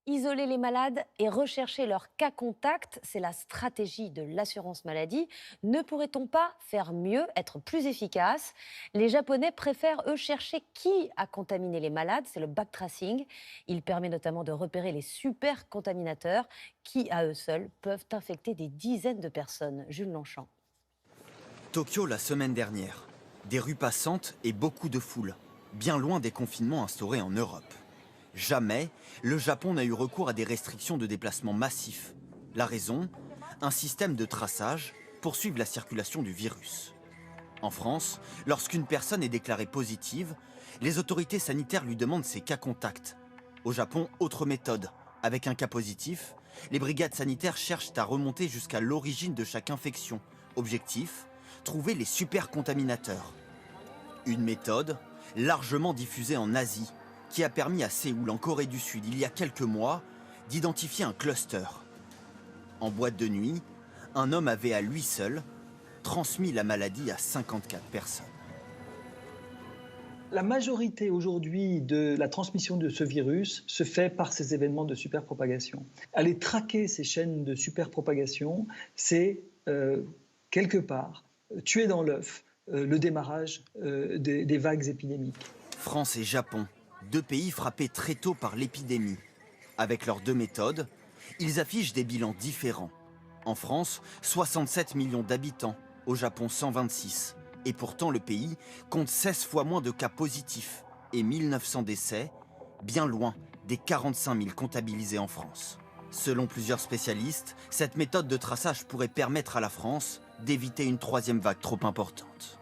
Isoler les malades et rechercher leurs cas contacts, c'est la stratégie de l'assurance maladie. Ne pourrait-on pas faire mieux, être plus efficace? Les Japonais préfèrent, eux, chercher qui a contaminé les malades. C'est le backtracing. Il permet notamment de repérer les super contaminateurs qui, à eux seuls, peuvent infecter des dizaines de personnes. Jules Longchamp. Tokyo la semaine dernière. Des rues passantes et beaucoup de foule, bien loin des confinements instaurés en Europe. Jamais le Japon n'a eu recours à des restrictions de déplacement massifs. La raison? Un système de traçage pour suivre la circulation du virus. En France, lorsqu'une personne est déclarée positive, les autorités sanitaires lui demandent ses cas contacts. Au Japon, autre méthode. Avec un cas positif, les brigades sanitaires cherchent à remonter jusqu'à l'origine de chaque infection. Objectif? Trouver les super contaminateurs. Une méthode largement diffusée en Asie, qui a permis à Séoul, en Corée du Sud, il y a quelques mois, d'identifier un cluster. En boîte de nuit, un homme avait à lui seul transmis la maladie à 54 personnes. La majorité aujourd'hui de la transmission de ce virus se fait par ces événements de superpropagation. Aller traquer ces chaînes de superpropagation, c'est quelque part tuer dans l'œuf le démarrage des vagues épidémiques. France et Japon, deux pays frappés très tôt par l'épidémie. Avec leurs deux méthodes, ils affichent des bilans différents. En France, 67 millions d'habitants, au Japon 126. Et pourtant le pays compte 16 fois moins de cas positifs et 1900 décès, bien loin des 45 000 comptabilisés en France. Selon plusieurs spécialistes, cette méthode de traçage pourrait permettre à la France d'éviter une troisième vague trop importante.